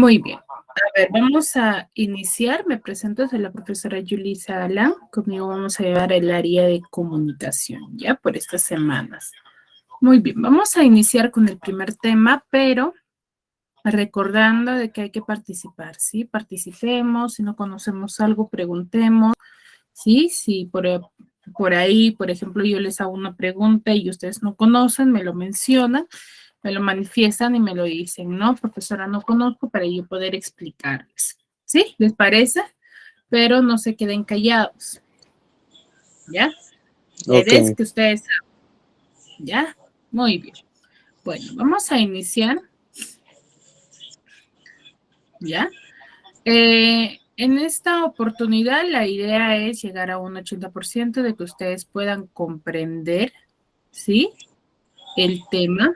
Muy bien. A ver, vamos a iniciar. Me presento, soy la profesora Yulisa Alán. Conmigo vamos a llevar el área de comunicación, ya, por estas semanas. Muy bien, vamos a iniciar con el primer tema, pero recordando de que hay que participar, ¿sí? Participemos, si no conocemos algo, preguntemos, ¿sí? Si por ahí, por ejemplo, yo les hago una pregunta y ustedes no conocen, me lo mencionan, me lo manifiestan y me lo dicen, ¿no? Profesora, no conozco para yo poder explicarles. ¿Sí? ¿Les parece? Pero no se queden callados. ¿Ya? Ok. Es que ustedes saben. ¿Ya? Muy bien. Bueno, vamos a iniciar. ¿Ya? En esta oportunidad, la idea es llegar a un 80% de que ustedes puedan comprender, ¿sí? El tema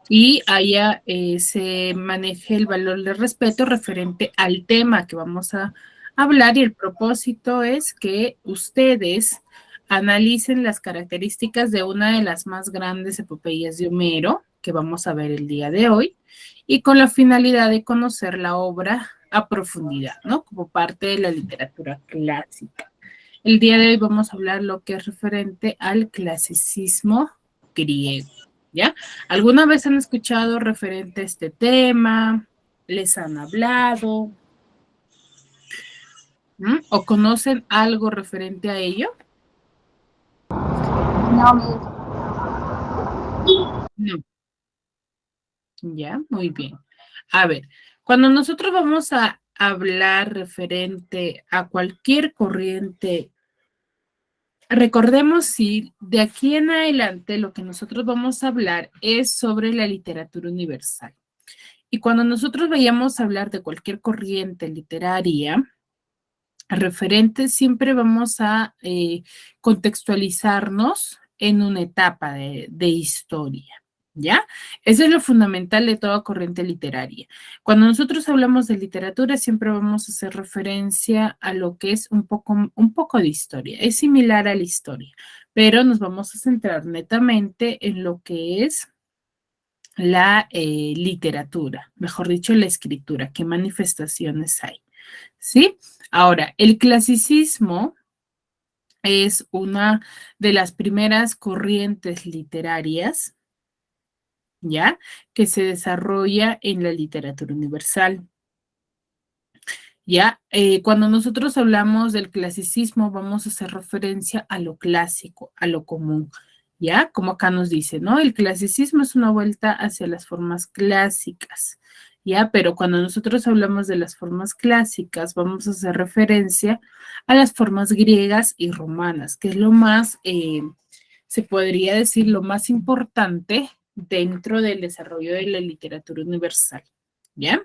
y allá se maneje el valor de respeto referente al tema que vamos a hablar, y el propósito es que ustedes analicen las características de una de las más grandes epopeyas de Homero que vamos a ver el día de hoy, y con la finalidad de conocer la obra a profundidad, ¿no? Como parte de la literatura clásica. El día de hoy vamos a hablar lo que es referente al clasicismo griego, ¿ya? ¿Alguna vez han escuchado referente a este tema? ¿Les han hablado? ¿O conocen algo referente a ello? No, Miss. No. Ya, muy bien. A ver, cuando nosotros vamos a hablar referente a cualquier corriente, recordemos si de aquí en adelante lo que nosotros vamos a hablar es sobre la literatura universal. Y cuando nosotros vayamos a hablar de cualquier corriente literaria referente, siempre vamos a contextualizarnos en una etapa de historia. ¿Ya? Eso es lo fundamental de toda corriente literaria. Cuando nosotros hablamos de literatura, siempre vamos a hacer referencia a lo que es un poco de historia. Es similar a la historia, pero nos vamos a centrar netamente en lo que es la literatura, mejor dicho, la escritura, qué manifestaciones hay, ¿sí? Ahora, el clasicismo es una de las primeras corrientes literarias, ¿ya? Que se desarrolla en la literatura universal. ¿Ya? Cuando nosotros hablamos del clasicismo, vamos a hacer referencia a lo clásico, a lo común, ¿ya? Como acá nos dice, ¿no? El clasicismo es una vuelta hacia las formas clásicas, ¿ya? Pero cuando nosotros hablamos de las formas clásicas, vamos a hacer referencia a las formas griegas y romanas, que es lo más, se podría decir, lo más importante dentro del desarrollo de la literatura universal, ¿ya?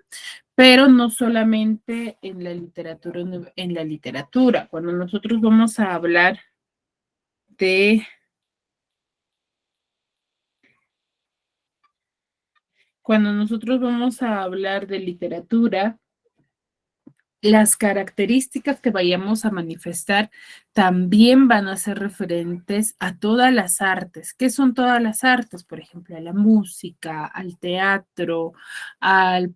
Pero no solamente en la literatura. Cuando nosotros vamos a hablar de, cuando nosotros vamos a hablar de literatura, las características que vayamos a manifestar también van a ser referentes a todas las artes. ¿Qué son todas las artes? Por ejemplo, a la música, al teatro, al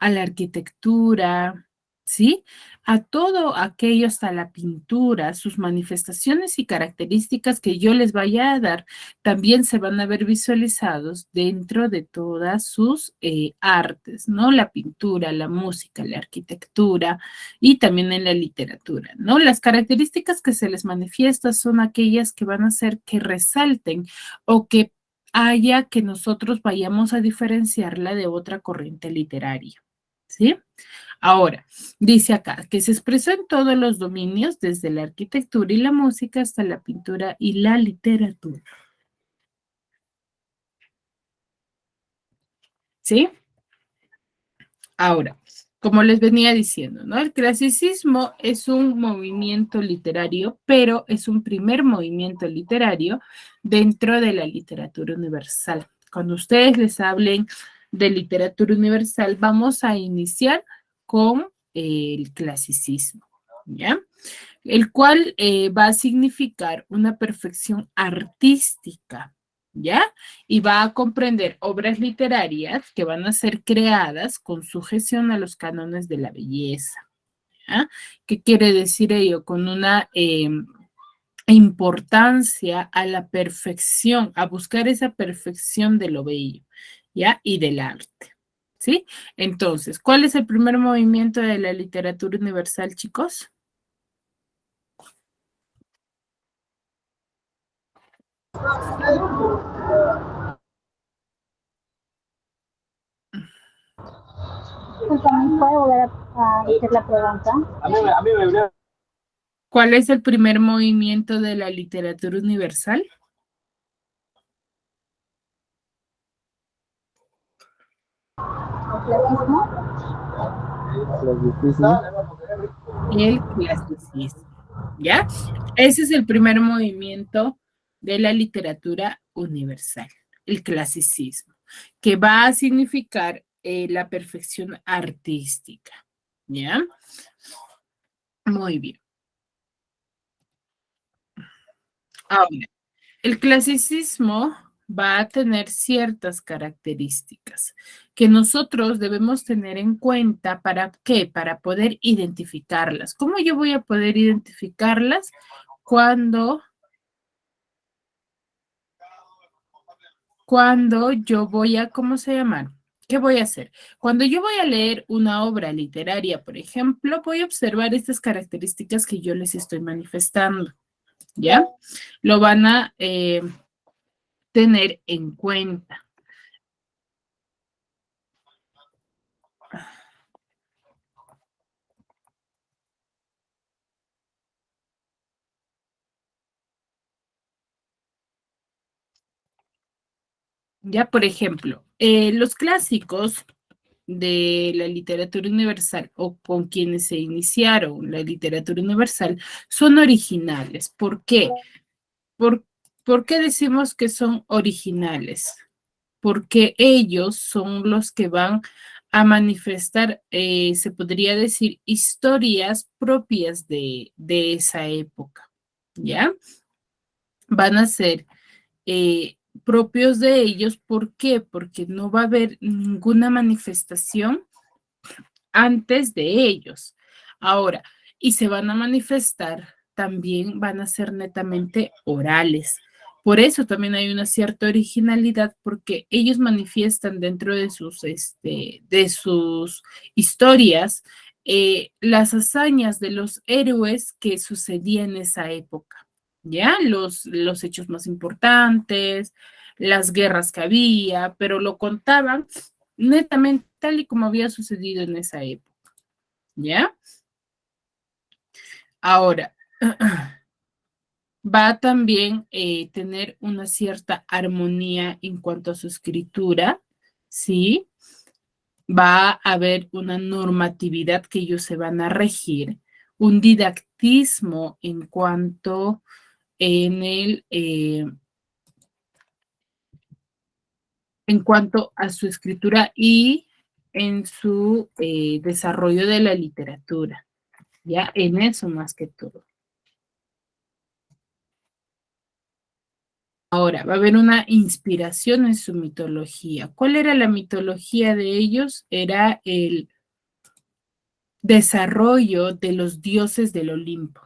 a la arquitectura, ¿sí? A todo aquello, hasta la pintura, sus manifestaciones y características que yo les vaya a dar, también se van a ver visualizados dentro de todas sus artes, ¿no? La pintura, la música, la arquitectura y también en la literatura, ¿no? Las características que se les manifiestan son aquellas que van a hacer que resalten o que haya que nosotros vayamos a diferenciarla de otra corriente literaria. ¿Sí? Ahora, dice acá que se expresó en todos los dominios, desde la arquitectura y la música hasta la pintura y la literatura. ¿Sí? Ahora, como les venía diciendo, ¿no? El clasicismo es un movimiento literario, pero es un primer movimiento literario dentro de la literatura universal. Cuando ustedes les hablen de literatura universal, vamos a iniciar con el clasicismo, ¿ya? El cual va a significar una perfección artística, ¿ya? Y va a comprender obras literarias que van a ser creadas con sujeción a los cánones de la belleza. ¿Ya? ¿Qué quiere decir ello? Con una importancia a la perfección, a buscar esa perfección de lo bello, ¿ya? Y del arte, ¿sí? Entonces, ¿cuál es el primer movimiento de la literatura universal, chicos? También puede volver a decir la pregunta. ¿Cuál es el primer movimiento de la literatura universal? El clasicismo. El clasicismo, ¿ya? Ese es el primer movimiento de la literatura universal, el clasicismo, que va a significar la perfección artística, ¿ya? Muy bien. Ahora, el clasicismo va a tener ciertas características que nosotros debemos tener en cuenta. ¿Para qué? Para poder identificarlas. ¿Cómo yo voy a poder identificarlas? Cuando yo voy a, ¿cómo se llama? ¿Qué voy a hacer? Cuando yo voy a leer una obra literaria, por ejemplo, voy a observar estas características que yo les estoy manifestando, ¿ya? Lo van a tener en cuenta. Ya, por ejemplo, los clásicos de la literatura universal o con quienes se iniciaron la literatura universal son originales. ¿Por qué? ¿Por, ¿Por qué decimos que son originales? Porque ellos son los que van a manifestar, se podría decir, historias propias de esa época, ¿ya? Van a ser eh, propios de ellos. ¿Por qué? Porque no va a haber ninguna manifestación antes de ellos. Ahora, y se van a manifestar, también van a ser netamente orales. Por eso también hay una cierta originalidad, porque ellos manifiestan dentro de sus historias las hazañas de los héroes que sucedían en esa época, ¿ya? Los hechos más importantes, las guerras que había, pero lo contaban netamente tal y como había sucedido en esa época, ¿ya? Ahora, va a también tener una cierta armonía en cuanto a su escritura, ¿sí? Va a haber una normatividad que ellos se van a regir, un didactismo en cuanto en el, en cuanto a su escritura y en su desarrollo de la literatura, ¿ya? En eso más que todo. Ahora, va a haber una inspiración en su mitología. ¿Cuál era la mitología de ellos? Era el desarrollo de los dioses del Olimpo,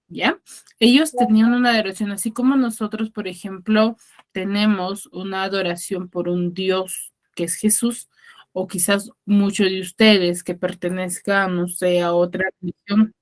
¿ya? Ellos tenían una adoración, así como nosotros, por ejemplo, tenemos una adoración por un dios que es Jesús, o quizás muchos de ustedes que pertenezcan, no sé, a otra religión,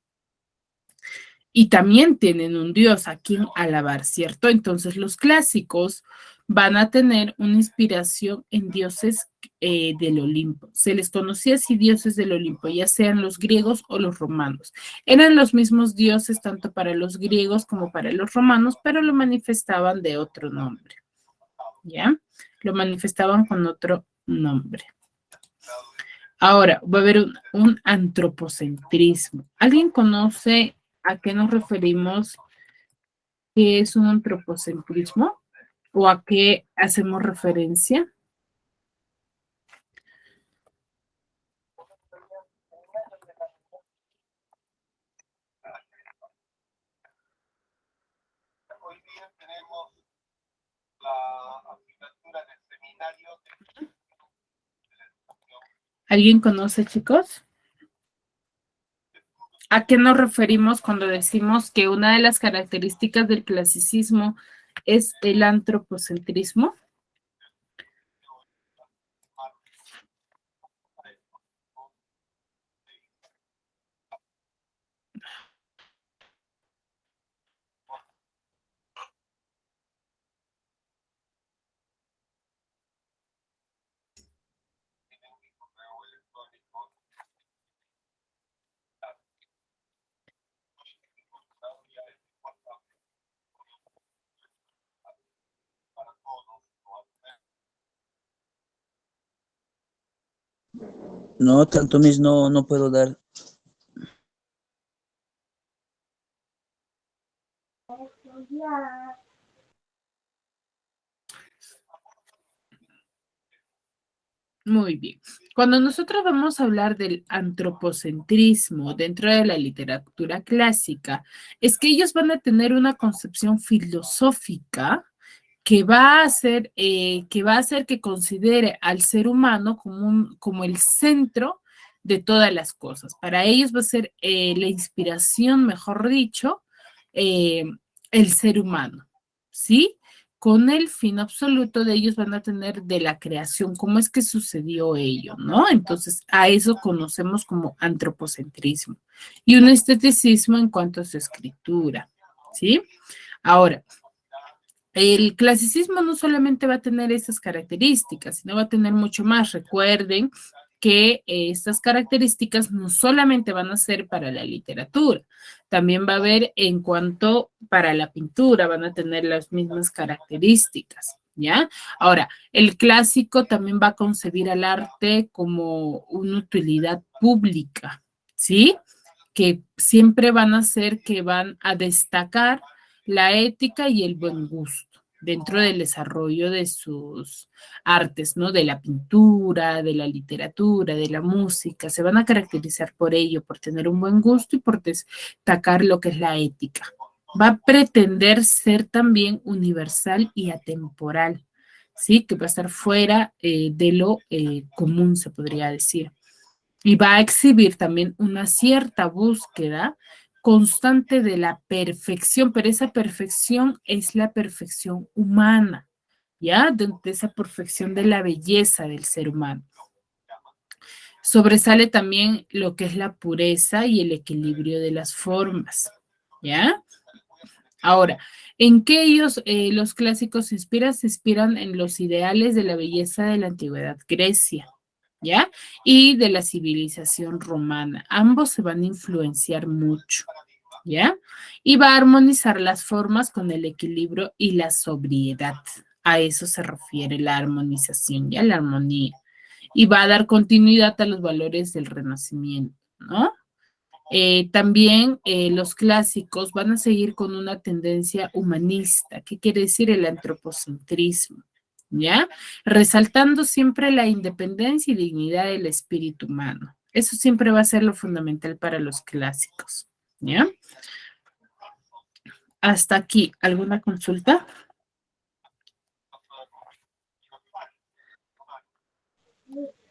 y también tienen un dios a quien alabar, ¿cierto? Entonces los clásicos van a tener una inspiración en dioses del Olimpo. Se les conocía así dioses del Olimpo, ya sean los griegos o los romanos. Eran los mismos dioses tanto para los griegos como para los romanos, pero lo manifestaban de otro nombre, ¿ya? Lo manifestaban con otro nombre. Ahora, va a haber un antropocentrismo. ¿Alguien conoce a qué nos referimos? ¿Qué es un antropocentrismo o a qué hacemos referencia? ¿Alguien conoce, chicos? ¿A qué nos referimos cuando decimos que una de las características del clasicismo es el antropocentrismo? No, tanto mis no puedo dar. Muy bien. Cuando nosotros vamos a hablar del antropocentrismo dentro de la literatura clásica, es que ellos van a tener una concepción filosófica que va a hacer que considere al ser humano como el centro de todas las cosas. Para ellos va a ser la inspiración, mejor dicho, eh, el ser humano, ¿sí? Con el fin absoluto de ellos van a tener de la creación, cómo es que sucedió ello, ¿no? Entonces, a eso conocemos como antropocentrismo y un esteticismo en cuanto a su escritura, ¿sí? Ahora, el clasicismo no solamente va a tener esas características, sino va a tener mucho más. Recuerden que estas características no solamente van a ser para la literatura, también va a haber en cuanto para la pintura, van a tener las mismas características, ¿ya? Ahora, el clásico también va a concebir al arte como una utilidad pública, ¿sí? Que siempre van a ser que van a destacar la ética y el buen gusto dentro del desarrollo de sus artes, ¿no? De la pintura, de la literatura, de la música. Se van a caracterizar por ello, por tener un buen gusto y por destacar lo que es la ética. Va a pretender ser también universal y atemporal, ¿sí? Que va a estar fuera de lo común, se podría decir. Y va a exhibir también una cierta búsqueda constante de la perfección, pero esa perfección es la perfección humana, ¿ya? De esa perfección de la belleza del ser humano. Sobresale también lo que es la pureza y el equilibrio de las formas, ¿ya? Ahora, ¿en qué ellos, los clásicos se inspiran? Se inspiran en los ideales de la belleza de la antigüedad Grecia, ¿ya? Y de la civilización romana. Ambos se van a influenciar mucho, ¿ya? Y va a armonizar las formas con el equilibrio y la sobriedad. A eso se refiere la armonización, ¿ya? La armonía. Y va a dar continuidad a los valores del Renacimiento, ¿no? También los clásicos van a seguir con una tendencia humanista. ¿Qué quiere decir el antropocentrismo? ¿Ya? Resaltando siempre la independencia y dignidad del espíritu humano. Eso siempre va a ser lo fundamental para los clásicos. ¿Ya? Hasta aquí, ¿alguna consulta?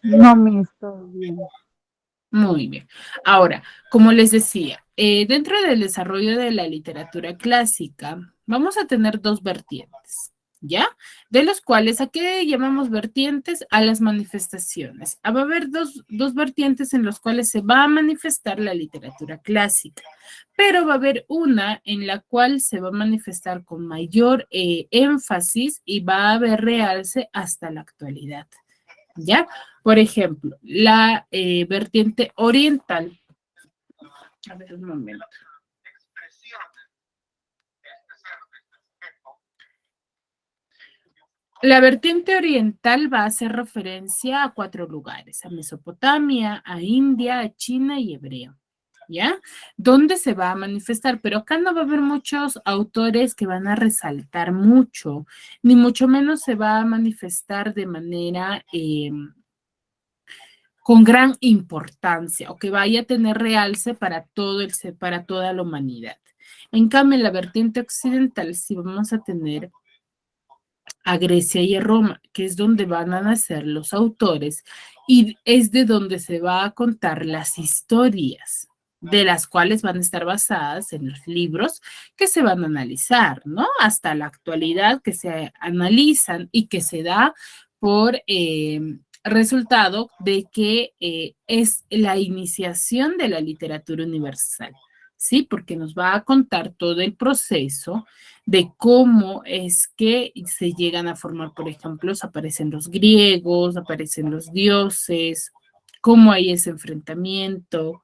No me estoy bien. Muy bien. Ahora, como les decía, dentro del desarrollo de la literatura clásica, vamos a tener dos vertientes, ¿ya? De los cuales, ¿a qué llamamos vertientes? A las manifestaciones. Va a haber dos vertientes en los cuales se va a manifestar la literatura clásica, pero va a haber una en la cual se va a manifestar con mayor énfasis y va a haber realce hasta la actualidad. ¿Ya? Por ejemplo, la vertiente oriental. A ver, un momento. La vertiente oriental va a hacer referencia a 4 lugares, a Mesopotamia, a India, a China y Hebreo. ¿Ya? ¿Dónde se va a manifestar? Pero acá no va a haber muchos autores que van a resaltar mucho, ni mucho menos se va a manifestar de manera con gran importancia o que vaya a tener realce para para toda la humanidad. En cambio, en la vertiente occidental sí vamos a tener a Grecia y a Roma, que es donde van a nacer los autores y es de donde se va a contar las historias, de las cuales van a estar basadas en los libros que se van a analizar, ¿no? Hasta la actualidad que se analizan y que se da por resultado de que es la iniciación de la literatura universal, ¿sí? Porque nos va a contar todo el proceso de cómo es que se llegan a formar, por ejemplo, aparecen los griegos, aparecen los dioses, cómo hay ese enfrentamiento.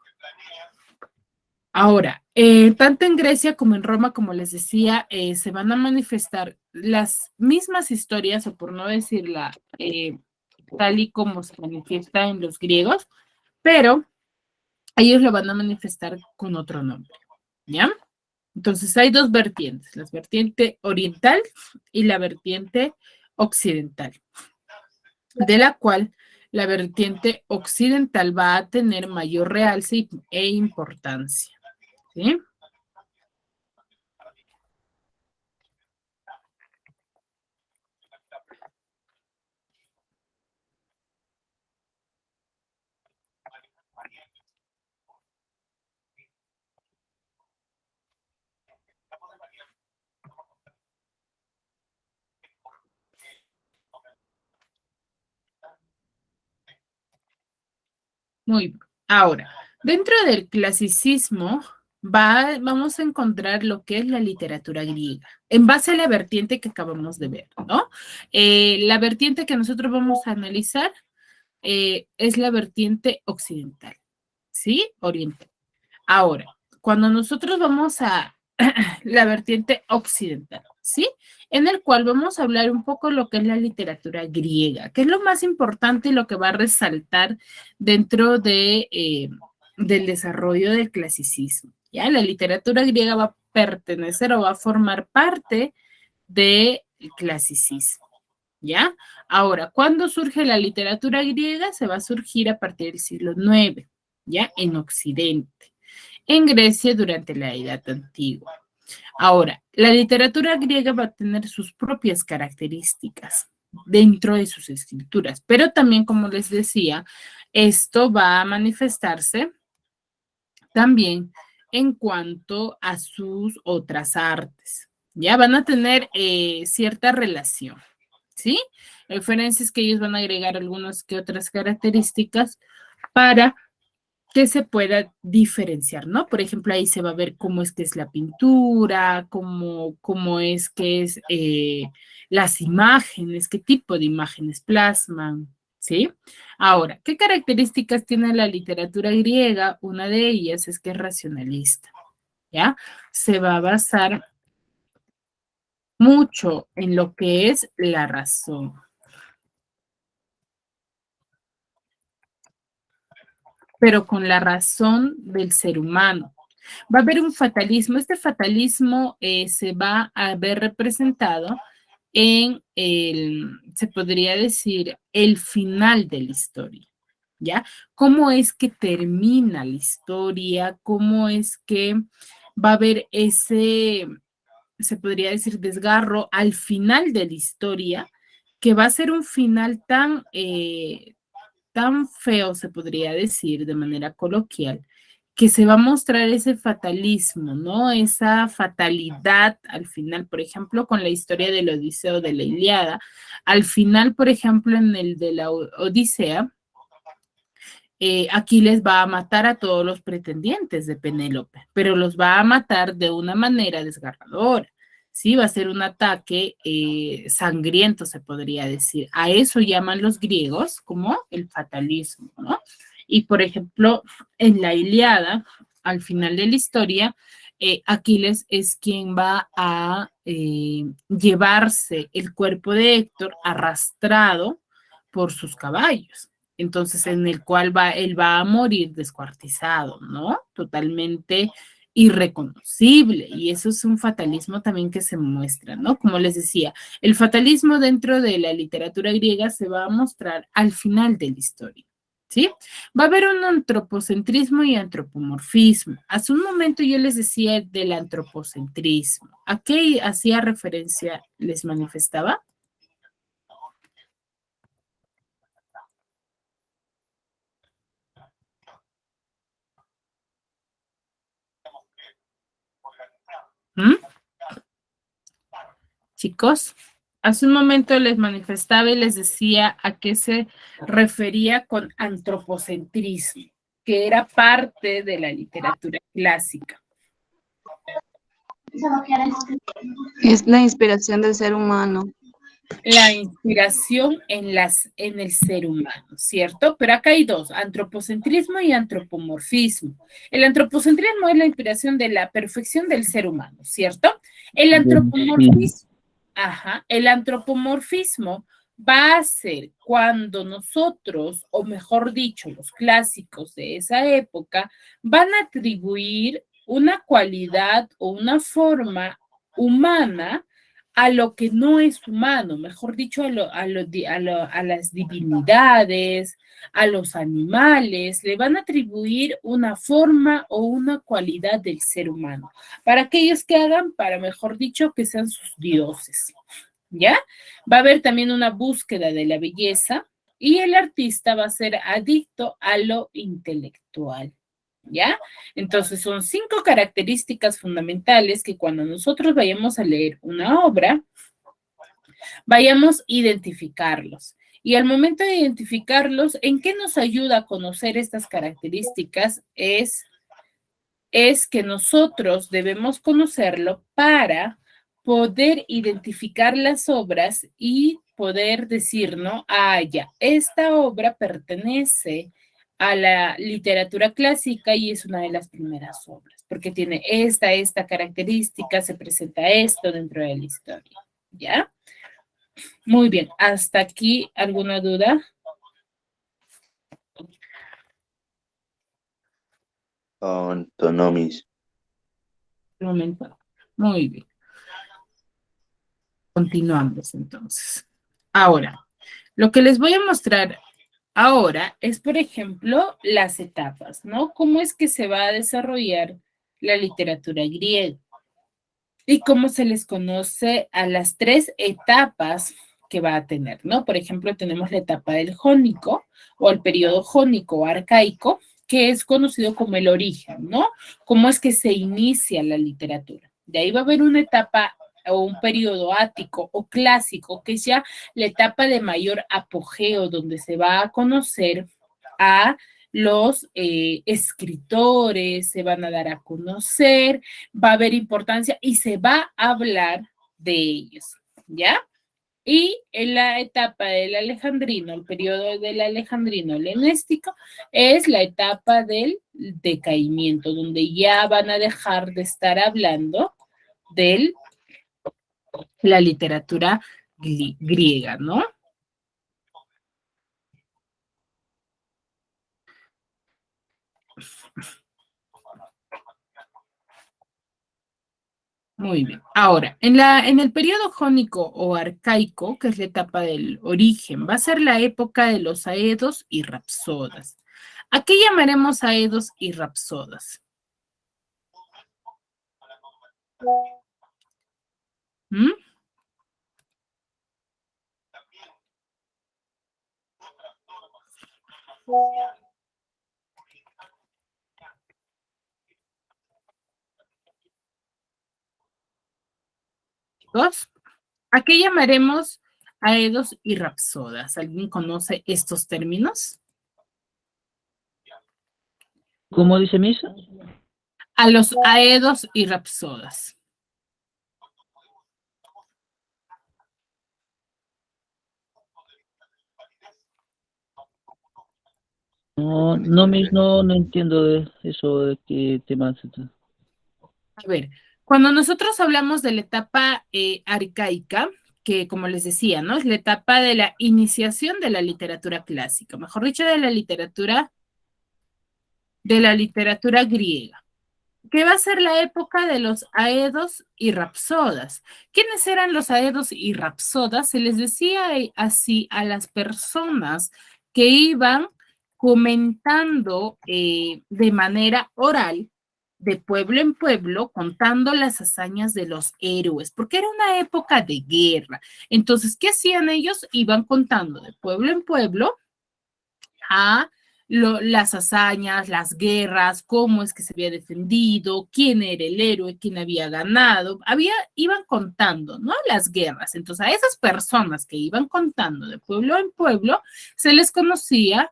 Ahora, tanto en Grecia como en Roma, como les decía, se van a manifestar las mismas historias, o por no decirla tal y como se manifiesta en los griegos, pero ellos lo van a manifestar con otro nombre, ¿ya? Entonces hay dos vertientes, la vertiente oriental y la vertiente occidental, de la cual la vertiente occidental va a tener mayor realce e importancia, ¿sí? Muy bien. Ahora, dentro del clasicismo vamos a encontrar lo que es la literatura griega, en base a la vertiente que acabamos de ver, ¿no? La vertiente que nosotros vamos a analizar es la vertiente occidental, ¿sí? Oriental. Ahora, cuando nosotros vamos a la vertiente occidental, ¿sí? En el cual vamos a hablar un poco lo que es la literatura griega, que es lo más importante y lo que va a resaltar dentro del desarrollo del clasicismo. ¿Ya? La literatura griega va a pertenecer o va a formar parte del clasicismo. ¿Ya? Ahora, ¿cuándo surge la literatura griega? Se va a surgir a partir del siglo IX, ¿ya? En Occidente. En Grecia durante la Edad Antigua. Ahora, la literatura griega va a tener sus propias características dentro de sus escrituras, pero también, como les decía, esto va a manifestarse también en cuanto a sus otras artes. Ya van a tener cierta relación, ¿sí? La diferencia es que ellos van a agregar algunas que otras características para que se pueda diferenciar, ¿no? Por ejemplo, ahí se va a ver cómo es que es la pintura, cómo es que es las imágenes, qué tipo de imágenes plasman, ¿sí? Ahora, ¿qué características tiene la literatura griega? Una de ellas es que es racionalista, ¿ya? Se va a basar mucho en lo que es la razón. Pero con la razón del ser humano. Va a haber un fatalismo. Este fatalismo se va a ver representado en se podría decir, el final de la historia, ¿ya? ¿Cómo es que termina la historia? ¿Cómo es que va a haber ese, se podría decir, desgarro al final de la historia, que va a ser un final tan feo, se podría decir de manera coloquial, que se va a mostrar ese fatalismo, ¿no? Esa fatalidad al final, por ejemplo, con la historia del Odiseo de la Ilíada. Al final, por ejemplo, en el de la Odisea, Aquiles va a matar a todos los pretendientes de Penélope, pero los va a matar de una manera desgarradora. Sí, va a ser un ataque sangriento, se podría decir. A eso llaman los griegos como el fatalismo, ¿no? Y por ejemplo, en la Ilíada, al final de la historia, Aquiles es quien va a llevarse el cuerpo de Héctor arrastrado por sus caballos. Entonces, en el cual él va a morir descuartizado, ¿no? Totalmente irreconocible. Y eso es un fatalismo también que se muestra, ¿no? Como les decía, el fatalismo dentro de la literatura griega se va a mostrar al final de la historia, ¿sí? Va a haber un antropocentrismo y antropomorfismo. Hace un momento yo les decía del antropocentrismo. ¿A qué hacía referencia? ¿Les manifestaba? ¿Mm? Chicos, hace un momento les manifestaba y les decía a qué se refería con antropocentrismo, que era parte de la literatura clásica. Es la inspiración del ser humano. La inspiración en el ser humano, ¿cierto? Pero acá hay dos, antropocentrismo y antropomorfismo. El antropocentrismo es la inspiración de la perfección del ser humano, ¿cierto? El antropomorfismo, el antropomorfismo va a ser cuando nosotros, o mejor dicho, los clásicos de esa época, van a atribuir una cualidad o una forma humana a lo que no es humano, mejor dicho, a las divinidades, a los animales, le van a atribuir una forma o una cualidad del ser humano, para aquellos que hagan, para mejor dicho, que sean sus dioses, ¿ya? Va a haber también una búsqueda de la belleza y el artista va a ser adicto a lo intelectual. ¿Ya? Entonces son 5 características fundamentales que cuando nosotros vayamos a leer una obra, vayamos a identificarlos. Y al momento de identificarlos, ¿en qué nos ayuda a conocer estas características? Es que nosotros debemos conocerlo para poder identificar las obras y poder decir, ¿no? Ah, ya, esta obra pertenece a la literatura clásica y es una de las primeras obras, porque tiene esta característica, se presenta esto dentro de la historia, ¿ya? Muy bien, ¿hasta aquí alguna duda? Antinomis. Un momento. Muy bien. Continuamos entonces. Ahora, lo que les voy a mostrar ahora es, por ejemplo, las etapas, ¿no? ¿Cómo es que se va a desarrollar la literatura griega? Y cómo se les conoce a las 3 etapas que va a tener, ¿no? Por ejemplo, tenemos la etapa del jónico o el periodo jónico o arcaico, que es conocido como el origen, ¿no? Cómo es que se inicia la literatura. De ahí va a haber una etapa o un periodo ático o clásico, que es ya la etapa de mayor apogeo, donde se va a conocer a los escritores, se van a dar a conocer, va a haber importancia y se va a hablar de ellos, ¿ya? Y en la etapa del alejandrino, el periodo del alejandrino helenístico, es la etapa del decaimiento, donde ya van a dejar de estar hablando de la literatura griega, ¿no? Muy bien. Ahora, en el periodo jónico o arcaico, que es la etapa del origen, va a ser la época de los aedos y rapsodas. ¿A qué llamaremos aedos y rapsodas? ¿Mm? ¿Dos? ¿A qué llamaremos aedos y rapsodas? ¿Alguien conoce estos términos? ¿Cómo dice Misa? A los aedos y rapsodas. No entiendo de eso, de qué tema se trata. A ver, cuando nosotros hablamos de la etapa arcaica, que como les decía, ¿no? Es la etapa de la iniciación de la literatura clásica, mejor dicho, de la literatura griega, que va a ser la época de los aedos y rapsodas. ¿Quiénes eran los aedos y rapsodas? Se les decía así a las personas que iban comentando de manera oral, de pueblo en pueblo, contando las hazañas de los héroes, porque era una época de guerra. Entonces, ¿qué hacían ellos? Iban contando de pueblo en pueblo a las hazañas, las guerras, cómo es que se había defendido, quién era el héroe, quién había ganado, iban contando, ¿no? Las guerras. Entonces, a esas personas que iban contando de pueblo en pueblo, se les conocía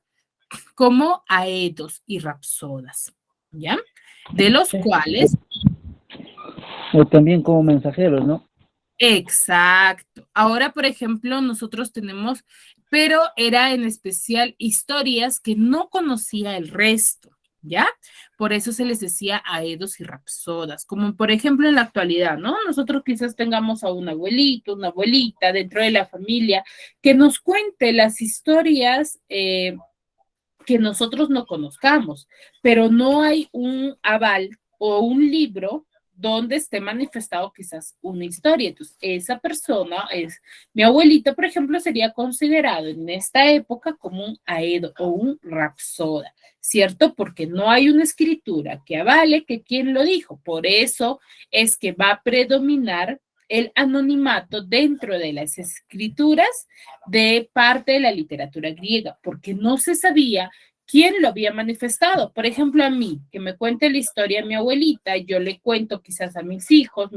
como aedos y rapsodas, ¿ya? De los cuales... O también como mensajeros, ¿no? Exacto. Ahora, por ejemplo, nosotros tenemos, pero era en especial historias que no conocía el resto, ¿ya? Por eso se les decía aedos y rapsodas, como por ejemplo en la actualidad, ¿no? Nosotros quizás tengamos a un abuelito, una abuelita dentro de la familia que nos cuente las historias que nosotros no conozcamos, pero no hay un aval o un libro donde esté manifestado quizás una historia. Entonces, esa persona es, mi abuelita, por ejemplo, sería considerado en esta época como un aedo o un rapsoda, ¿cierto? Porque no hay una escritura que avale que quien lo dijo. Por eso es que va a predominar el anonimato dentro de las escrituras de parte de la literatura griega, porque no se sabía quién lo había manifestado. Por ejemplo, a mí, que me cuente la historia de mi abuelita, yo le cuento quizás a mis hijos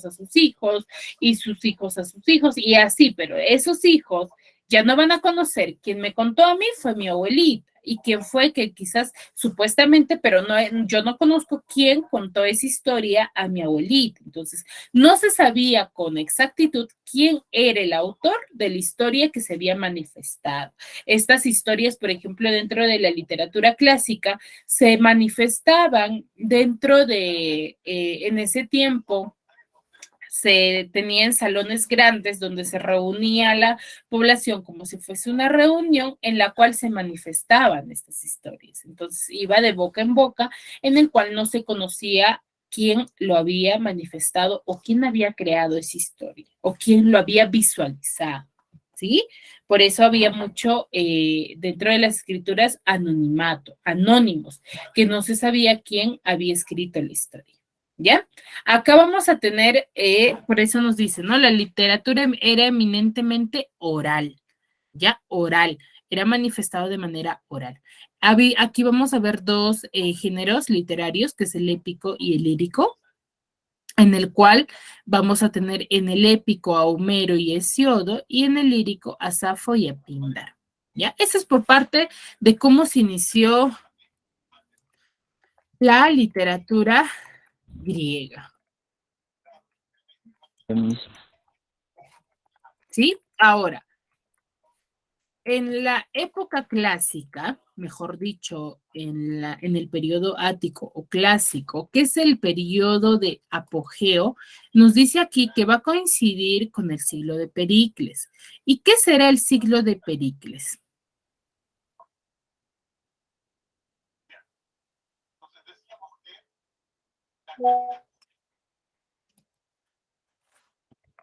a sus hijos, y sus hijos a sus hijos, y así, pero esos hijos ya no van a conocer. Quien me contó a mí fue mi abuelita. Y quién fue que quizás supuestamente, pero no, yo no conozco quién contó esa historia a mi abuelita. Entonces, no se sabía con exactitud quién era el autor de la historia que se había manifestado. Estas historias, por ejemplo, dentro de la literatura clásica, se manifestaban dentro de, en ese tiempo, se tenían salones grandes donde se reunía la población como si fuese una reunión en la cual se manifestaban estas historias. Entonces iba de boca en boca, en el cual no se conocía quién lo había manifestado o quién había creado esa historia o quién lo había visualizado, ¿sí? Por eso había mucho dentro de las escrituras anonimato, anónimos, que no se sabía quién había escrito la historia. ¿Ya? Acá vamos a tener, por eso nos dice, ¿no? La literatura era eminentemente oral, ¿ya? Oral, era manifestado de manera oral. Aquí vamos a ver dos géneros literarios, que es el épico y el lírico, en el cual vamos a tener en el épico a Homero y Hesiodo y en el lírico a Safo y a Píndaro, ¿ya? Eso es por parte de cómo se inició la literatura griega. ¿Sí? Ahora, en la época clásica, mejor dicho, en el periodo ático o clásico, que es el periodo de apogeo, nos dice aquí que va a coincidir con el siglo de Pericles. ¿Y qué será el siglo de Pericles?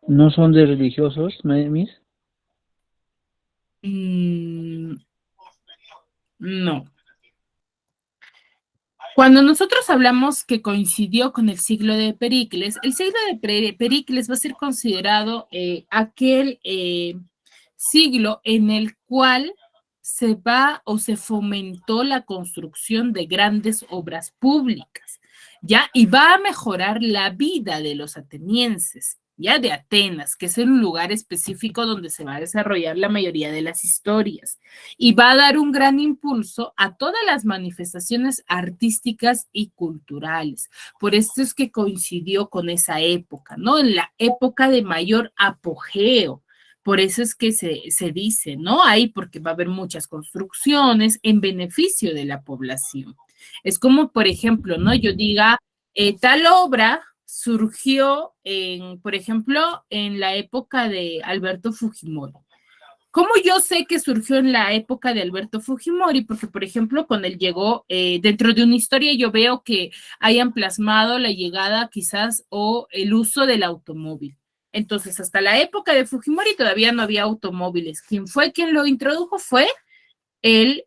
¿No son de religiosos, mis? No. Cuando nosotros hablamos que coincidió con el siglo de Pericles, el siglo de Pericles va a ser considerado aquel siglo en el cual se va o se fomentó la construcción de grandes obras públicas, ¿ya? Y va a mejorar la vida de los atenienses, ¿ya? De Atenas, que es un lugar específico donde se va a desarrollar la mayoría de las historias. Y va a dar un gran impulso a todas las manifestaciones artísticas y culturales. Por eso es que coincidió con esa época, ¿no? En la época de mayor apogeo. Por eso es que se dice, ¿no? Ahí porque va a haber muchas construcciones en beneficio de la población. Es como, por ejemplo, ¿no? Yo diga, tal obra surgió, por ejemplo, en la época de Alberto Fujimori. ¿Cómo yo sé que surgió en la época de Alberto Fujimori? Porque, por ejemplo, cuando él llegó, dentro de una historia yo veo que hayan plasmado la llegada quizás o el uso del automóvil. Entonces, hasta la época de Fujimori todavía no había automóviles. Quien lo introdujo fue el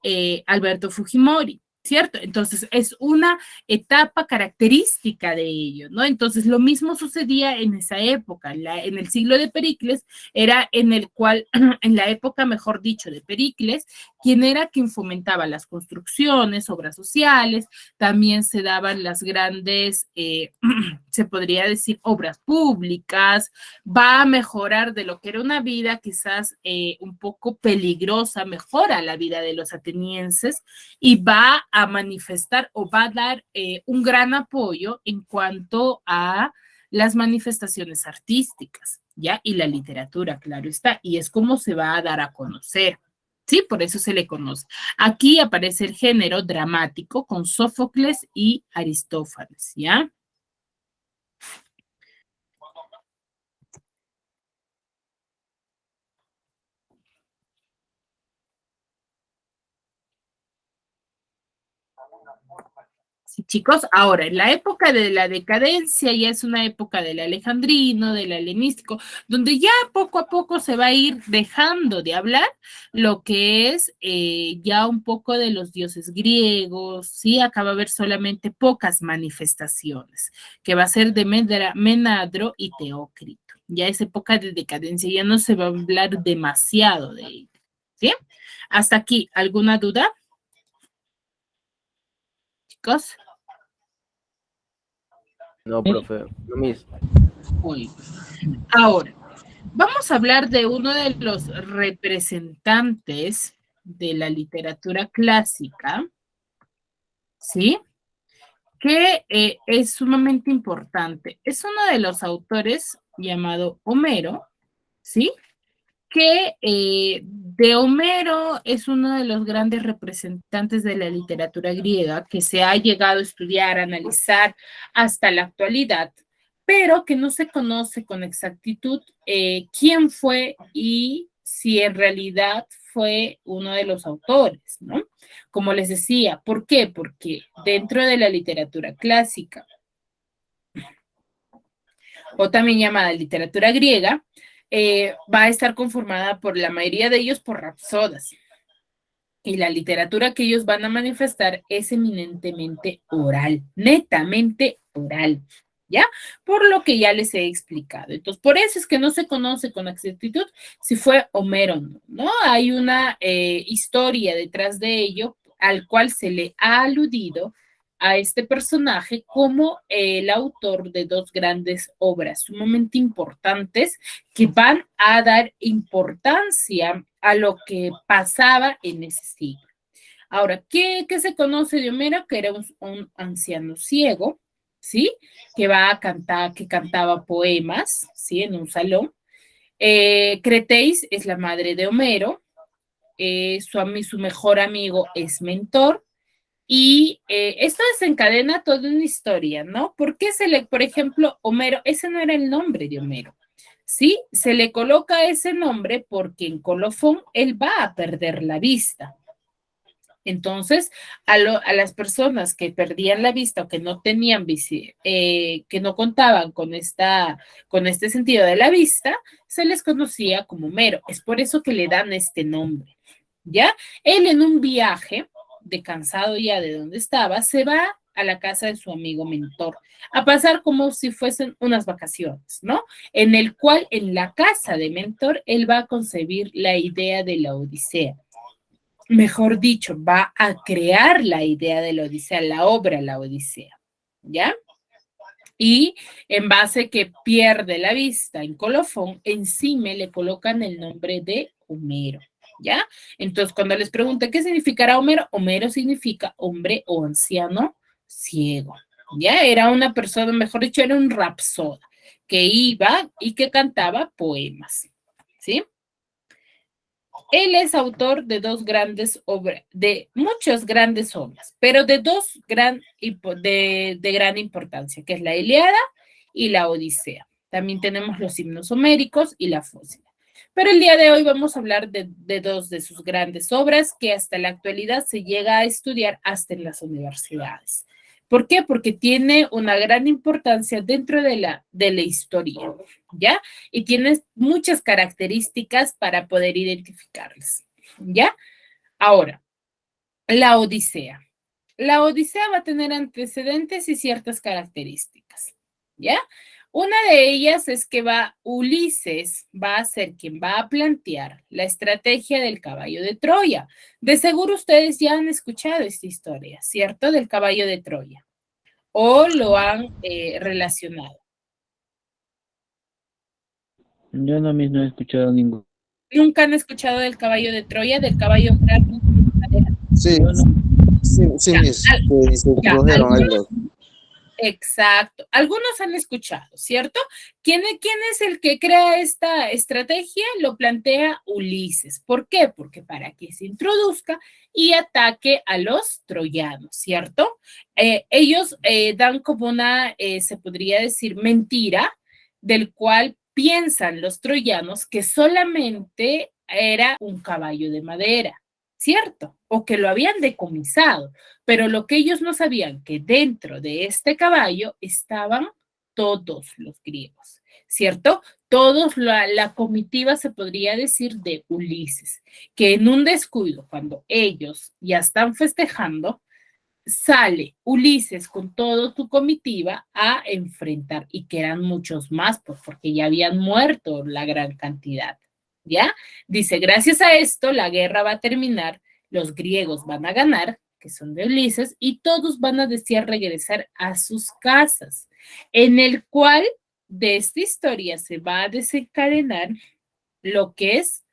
Alberto Fujimori. ¿cierto? Entonces, es una etapa característica de ello, ¿no? Entonces, lo mismo sucedía en esa época, en el siglo de Pericles, era en el cual, en la época, mejor dicho, de Pericles, quien era quien fomentaba las construcciones, obras sociales, también se daban las grandes, se podría decir, obras públicas, va a mejorar de lo que era una vida quizás un poco peligrosa, mejora la vida de los atenienses y va a manifestar o va a dar un gran apoyo en cuanto a las manifestaciones artísticas, ¿ya? Y la literatura, claro está, y es como se va a dar a conocer. Sí, por eso se le conoce. Aquí aparece el género dramático con Sófocles y Aristófanes, ¿ya? Sí, chicos, ahora, en la época de la decadencia ya es una época del alejandrino, del helenístico, donde ya poco a poco se va a ir dejando de hablar lo que es ya un poco de los dioses griegos, sí, acá va a haber solamente pocas manifestaciones, que va a ser de Menadro y Teócrito. Ya es época de decadencia, ya no se va a hablar demasiado de ello, ¿sí? Hasta aquí, ¿alguna duda? Chicos. No, profe, lo mismo. Muy bien. Ahora, vamos a hablar de uno de los representantes de la literatura clásica, ¿sí? Que es sumamente importante. Es uno de los autores llamado Homero, ¿sí? Que de Homero es uno de los grandes representantes de la literatura griega que se ha llegado a estudiar, a analizar hasta la actualidad, pero que no se conoce con exactitud quién fue y si en realidad fue uno de los autores, ¿no? Como les decía, ¿por qué? Porque dentro de la literatura clásica, o también llamada literatura griega, va a estar conformada por la mayoría de ellos por rapsodas. Y la literatura que ellos van a manifestar es eminentemente oral, netamente oral, ¿ya? Por lo que ya les he explicado. Entonces, por eso es que no se conoce con exactitud si fue Homero o no, ¿no? Hay una historia detrás de ello al cual se le ha aludido a este personaje como el autor de dos grandes obras sumamente importantes que van a dar importancia a lo que pasaba en ese siglo. Ahora, ¿qué se conoce de Homero? Que era un anciano ciego, ¿sí? Que va a cantar, que cantaba poemas, ¿sí? En un salón. Cretéis es la madre de Homero, su mejor amigo es Mentor, y esto desencadena toda una historia, ¿no? ¿Por qué por ejemplo, Homero, ese no era el nombre de Homero, ¿sí? Se le coloca ese nombre porque en Colofón él va a perder la vista. Entonces, a las personas que perdían la vista o que no tenían que no contaban con este sentido de la vista, se les conocía como Homero. Es por eso que le dan este nombre, ¿ya? Él en un viaje, de cansado ya de donde estaba, se va a la casa de su amigo Mentor, a pasar como si fuesen unas vacaciones, ¿no? En el cual, en la casa de Mentor, él va a concebir la idea de la Odisea. Mejor dicho, va a crear la idea de la Odisea, la obra La Odisea, ¿ya? Y en base que pierde la vista en Colofón, encima le colocan el nombre de Homero, ¿ya? Entonces, cuando les pregunté qué significará Homero, Homero significa hombre o anciano ciego, ¿ya? Era una persona, mejor dicho, era un rapsoda que iba y que cantaba poemas, ¿sí? Él es autor de dos grandes obras, de muchas grandes obras, pero de dos de gran importancia, que es la Ilíada y la Odisea. También tenemos los himnos homéricos y la Fósila. Pero el día de hoy vamos a hablar de dos de sus grandes obras que hasta la actualidad se llega a estudiar hasta en las universidades. ¿Por qué? Porque tiene una gran importancia dentro de la historia, ¿ya? Y tiene muchas características para poder identificarlas, ¿ya? Ahora, la Odisea. la Odisea va a tener antecedentes y ciertas características, ¿ya? Una de ellas es que Ulises va a ser quien va a plantear la estrategia del caballo de Troya. De seguro ustedes ya han escuchado esta historia, ¿cierto? Del caballo de Troya. O lo han relacionado. Yo no mismo he escuchado ningún. ¿Nunca han escuchado del caballo de Troya, del caballo real? Sí, Yo no. sí, Ya, mis, que se ya, introdujeron ahí los. exacto. Algunos han escuchado, ¿cierto? ¿Quién es el que crea esta estrategia? Lo plantea Ulises. ¿Por qué? Porque para que se introduzca y ataque a los troyanos, ¿cierto? Ellos dan como una, se podría decir, mentira, del cual piensan los troyanos que solamente era un caballo de madera, ¿cierto? O que lo habían decomisado. Pero lo que ellos no sabían, que dentro de este caballo estaban todos los griegos, ¿cierto? Todos la comitiva, se podría decir, de Ulises, que en un descuido, cuando ellos ya están festejando, sale Ulises con toda su comitiva a enfrentar, y que eran muchos más, pues porque ya habían muerto la gran cantidad, ¿ya? Dice, gracias a esto la guerra va a terminar, los griegos van a ganar, que son de Ulises, y todos van a desear regresar a sus casas, en el cual de esta historia se va a desencadenar lo que es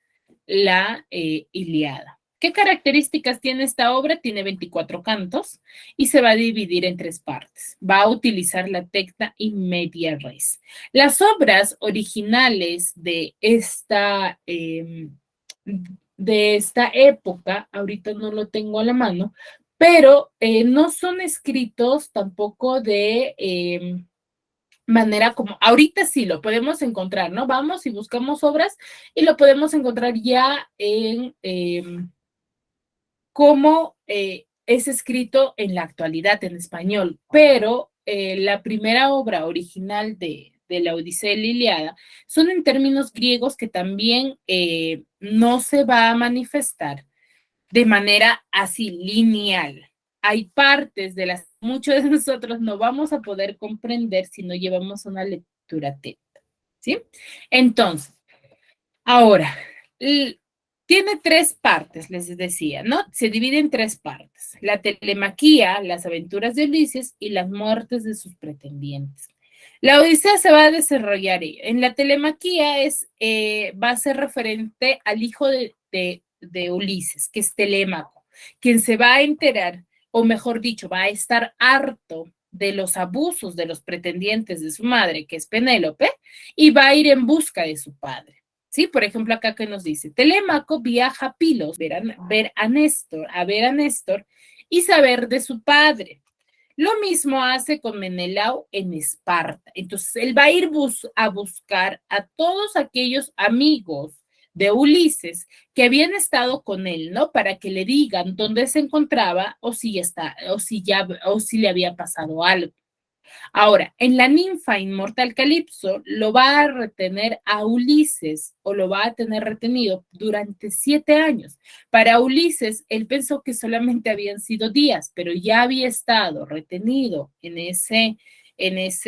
la Ilíada. ¿Qué características tiene esta obra? Tiene 24 cantos y se va a dividir en 3 partes. Va a utilizar la tecta y media res. Las obras originales de esta época, ahorita no lo tengo a la mano, pero no son escritos tampoco de manera como, ahorita sí lo podemos encontrar, ¿no? Vamos y buscamos obras y lo podemos encontrar ya en cómo es escrito en la actualidad en español, pero la primera obra original de la Odisea y la Ilíada son en términos griegos, que también no se va a manifestar de manera así lineal. Hay partes de las que muchos de nosotros no vamos a poder comprender si no llevamos una lectura atenta, ¿sí? Entonces, ahora, tiene 3 partes, les decía, ¿no? Se divide en 3 partes. La telemaquía, las aventuras de Ulises y las muertes de sus pretendientes. La Odisea se va a desarrollar en la telemaquía, va a ser referente al hijo de Ulises, que es Telémaco, quien se va a enterar, o mejor dicho, va a estar harto de los abusos de los pretendientes de su madre, que es Penélope, y va a ir en busca de su padre. Sí, por ejemplo, acá que nos dice, Telémaco viaja a Pilos a ver a Néstor y saber de su padre. Lo mismo hace con Menelao en Esparta. Entonces, él va a ir a buscar a todos aquellos amigos de Ulises que habían estado con él, ¿no? Para que le digan dónde se encontraba o si le había pasado algo. Ahora, en la ninfa inmortal Calipso lo va a retener a Ulises, o lo va a tener retenido durante 7 años. Para Ulises, él pensó que solamente habían sido días, pero ya había estado retenido en ese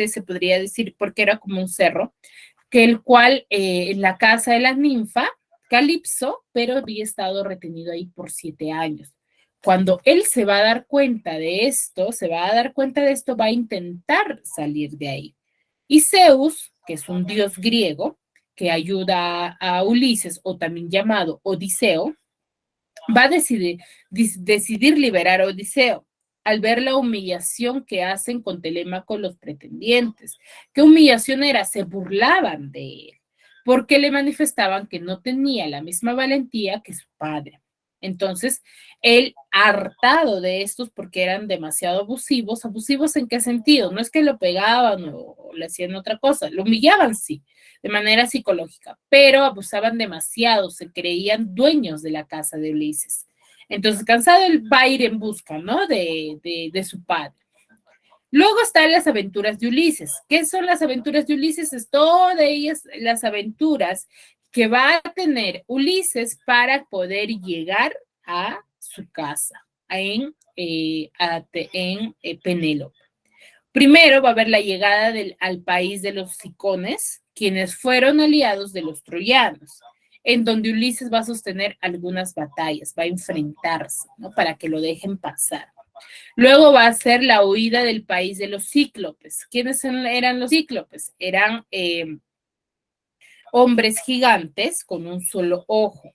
se podría decir, porque era como un cerro, que el cual en la casa de la ninfa Calipso, pero había estado retenido ahí por 7 años. Cuando él se va a dar cuenta de esto, va a intentar salir de ahí. Y Zeus, que es un dios griego que ayuda a Ulises, o también llamado Odiseo, va a decidir liberar a Odiseo al ver la humillación que hacen con Telémaco los pretendientes. ¿Qué humillación era? Se burlaban de él, porque le manifestaban que no tenía la misma valentía que su padre. Entonces, él, hartado de estos porque eran demasiado abusivos. ¿Abusivos en qué sentido? No es que lo pegaban o le hacían otra cosa, lo humillaban, sí, de manera psicológica, pero abusaban demasiado, se creían dueños de la casa de Ulises. Entonces, cansado, él va a ir en busca, ¿no? De su padre. Luego están las aventuras de Ulises. ¿Qué son las aventuras de Ulises? Es todas ellas las aventuras que va a tener Ulises para poder llegar a su casa Penélope. Primero va a haber la llegada al país de los cicones, quienes fueron aliados de los troyanos, en donde Ulises va a sostener algunas batallas, va a enfrentarse, ¿no? Para que lo dejen pasar. Luego va a ser la huida del país de los cíclopes. ¿Quiénes eran los cíclopes? Eran hombres gigantes con un solo ojo,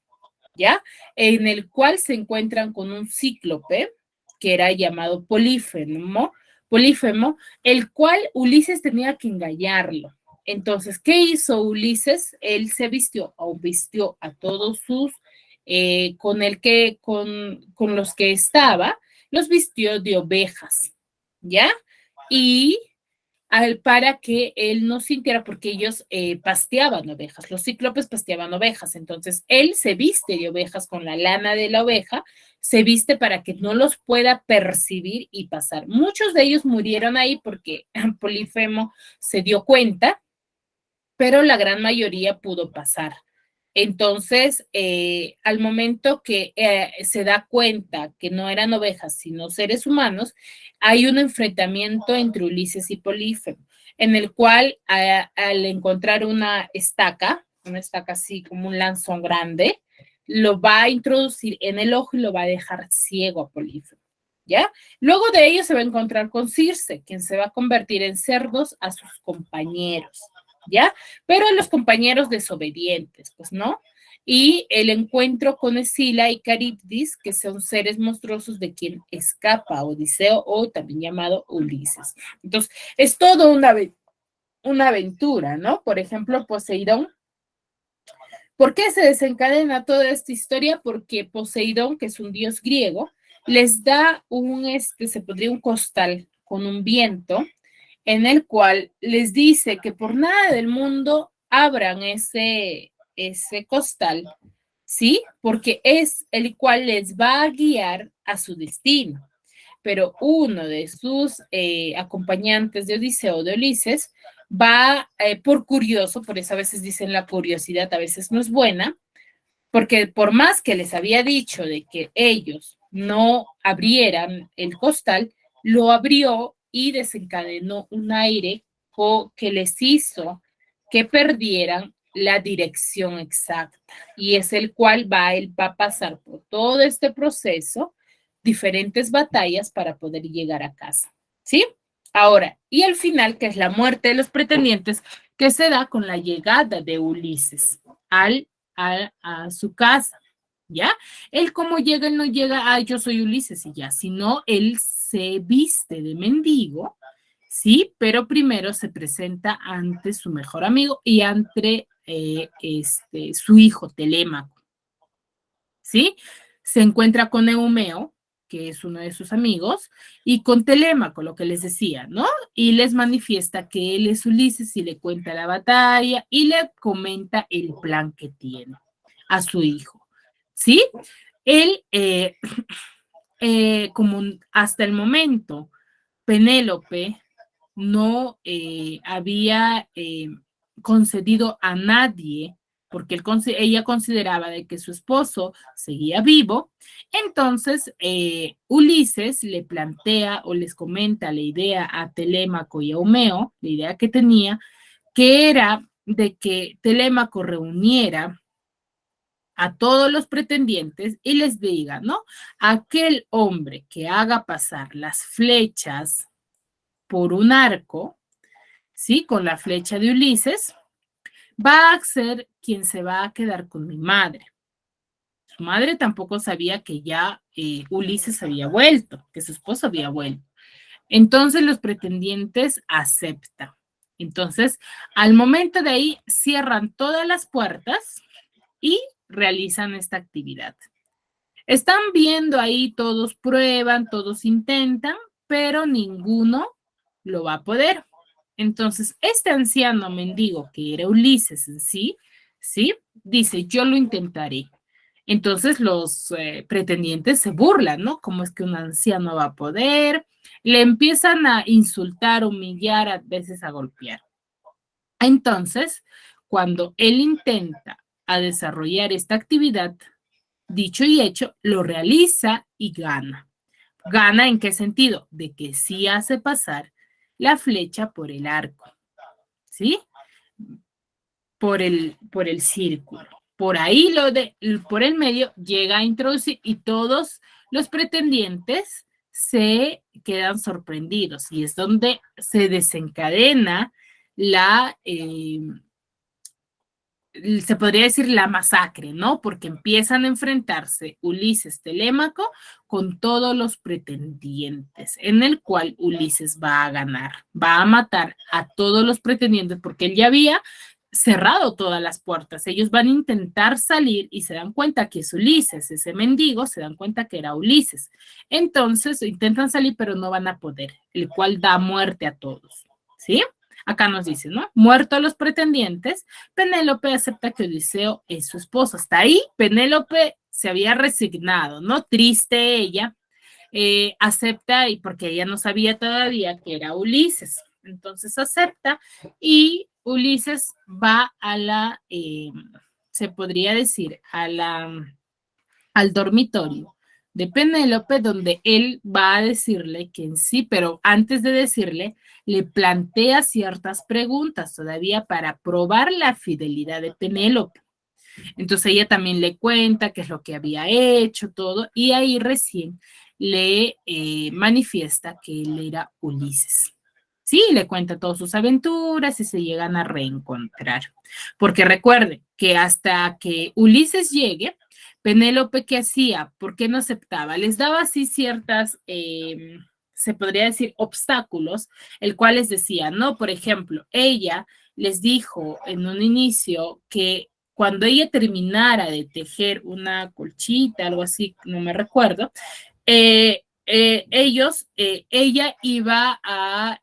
¿ya? En el cual se encuentran con un cíclope que era llamado Polífemo, el cual Ulises tenía que engañarlo. Entonces, ¿qué hizo Ulises? Él se vistió a todos sus, con los que estaba, los vistió de ovejas, ¿ya? Y para que él no sintiera, porque ellos pasteaban ovejas, los cíclopes pasteaban ovejas, entonces él se viste de ovejas con la lana de la oveja, se viste para que no los pueda percibir y pasar. Muchos de ellos murieron ahí porque Polifemo se dio cuenta, pero la gran mayoría pudo pasar. Entonces, al momento que se da cuenta que no eran ovejas, sino seres humanos, hay un enfrentamiento entre Ulises y Polífemo, en el cual al encontrar una estaca así como un lanzón grande, lo va a introducir en el ojo y lo va a dejar ciego a Polífemo, ¿ya? Luego de ello se va a encontrar con Circe, quien se va a convertir en cerdos a sus compañeros, ¿ya? Pero los compañeros desobedientes, pues, ¿no? Y el encuentro con Escila y Caribdis, que son seres monstruosos de quien escapa Odiseo, o también llamado Ulises. Entonces, es todo una aventura, ¿no? Por ejemplo, Poseidón. ¿Por qué se desencadena toda esta historia? Porque Poseidón, que es un dios griego, les da un costal con un viento, en el cual les dice que por nada del mundo abran ese costal, ¿sí? Porque es el cual les va a guiar a su destino. Pero uno de sus acompañantes de Odiseo, de Ulises, va por curioso, por eso a veces dicen la curiosidad a veces no es buena, porque por más que les había dicho de que ellos no abrieran el costal, lo abrió y desencadenó un aire que les hizo que perdieran la dirección exacta. Y es el cual él va a pasar por todo este proceso, diferentes batallas para poder llegar a casa, ¿sí? Ahora, y al final, que es la muerte de los pretendientes, que se da con la llegada de Ulises a su casa, ¿ya? Él como llega, él no llega, yo soy Ulises y ya, sino él se viste de mendigo, ¿sí? Pero primero se presenta ante su mejor amigo y ante su hijo Telémaco, ¿sí? Se encuentra con Eumeo, que es uno de sus amigos, y con Telémaco, lo que les decía, ¿no? Y les manifiesta que él es Ulises y le cuenta la batalla y le comenta el plan que tiene a su hijo, ¿sí? Él, como hasta el momento, Penélope no había concedido a nadie, porque ella consideraba de que su esposo seguía vivo, entonces Ulises le plantea o les comenta la idea a Telémaco y a Eumeo, la idea que tenía, que era de que Telémaco reuniera a todos los pretendientes y les diga, ¿no? Aquel hombre que haga pasar las flechas por un arco, ¿sí? Con la flecha de Ulises, va a ser quien se va a quedar con mi madre. Su madre tampoco sabía que ya Ulises había vuelto, que su esposo había vuelto. Entonces los pretendientes aceptan. Entonces, al momento de ahí, cierran todas las puertas y realizan esta actividad. Están viendo ahí, todos prueban, todos intentan, pero ninguno lo va a poder. Entonces, este anciano mendigo, que era Ulises en sí, ¿sí? Dice, yo lo intentaré. Entonces los pretendientes se burlan, ¿no? ¿Cómo es que un anciano va a poder? Le empiezan a insultar, humillar, a veces a golpear. Entonces, cuando él intenta a desarrollar esta actividad, dicho y hecho, lo realiza y gana. ¿Gana en qué sentido? De que sí hace pasar la flecha por el arco, ¿sí? Por el círculo. Por ahí, por el medio, llega a introducir y todos los pretendientes se quedan sorprendidos y es donde se desencadena se podría decir la masacre, ¿no? Porque empiezan a enfrentarse Ulises Telémaco con todos los pretendientes, en el cual Ulises va a ganar, va a matar a todos los pretendientes porque él ya había cerrado todas las puertas. Ellos van a intentar salir y se dan cuenta que es Ulises, ese mendigo, se dan cuenta que era Ulises. Entonces intentan salir, pero no van a poder, el cual da muerte a todos, ¿sí? Acá nos dice, ¿no? Muertos los pretendientes, Penélope acepta que Odiseo es su esposo. Hasta ahí, Penélope se había resignado, ¿no? Triste ella, acepta, y porque ella no sabía todavía que era Ulises. Entonces acepta y Ulises va a se podría decir, al dormitorio de Penélope, donde él va a decirle que en sí, pero antes de decirle, le plantea ciertas preguntas todavía para probar la fidelidad de Penélope. Entonces ella también le cuenta qué es lo que había hecho, todo, y ahí recién le manifiesta que él era Ulises. Sí, le cuenta todas sus aventuras y se llegan a reencontrar. Porque recuerden que hasta que Ulises llegue, Penélope, ¿qué hacía? ¿Por qué no aceptaba? Les daba así ciertas, se podría decir, obstáculos, el cual les decía, ¿no? Por ejemplo, ella les dijo en un inicio que cuando ella terminara de tejer una colchita, algo así, no me recuerdo, ella iba a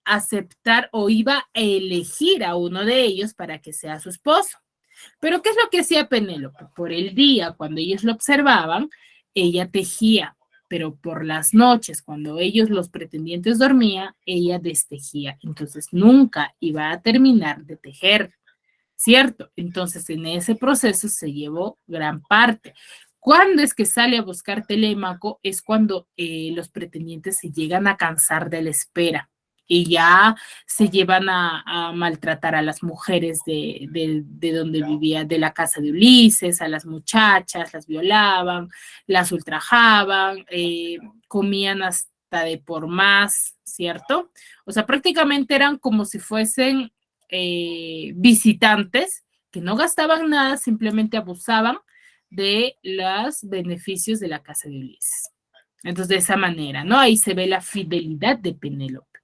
aceptar o iba a elegir a uno de ellos para que sea su esposo. Pero ¿qué es lo que hacía Penélope? Por el día, cuando ellos lo observaban, ella tejía, pero por las noches, cuando ellos, los pretendientes, dormían, ella destejía. Entonces nunca iba a terminar de tejer, ¿cierto? Entonces en ese proceso se llevó gran parte. ¿Cuándo es que sale a buscar Telémaco? Es cuando los pretendientes se llegan a cansar de la espera y ya se llevan a maltratar a las mujeres de donde vivía, de la casa de Ulises, a las muchachas, las violaban, las ultrajaban, comían hasta de por más, ¿cierto? O sea, prácticamente eran como si fuesen visitantes que no gastaban nada, simplemente abusaban de los beneficios de la casa de Ulises. Entonces, de esa manera, ¿no? Ahí se ve la fidelidad de Penélope.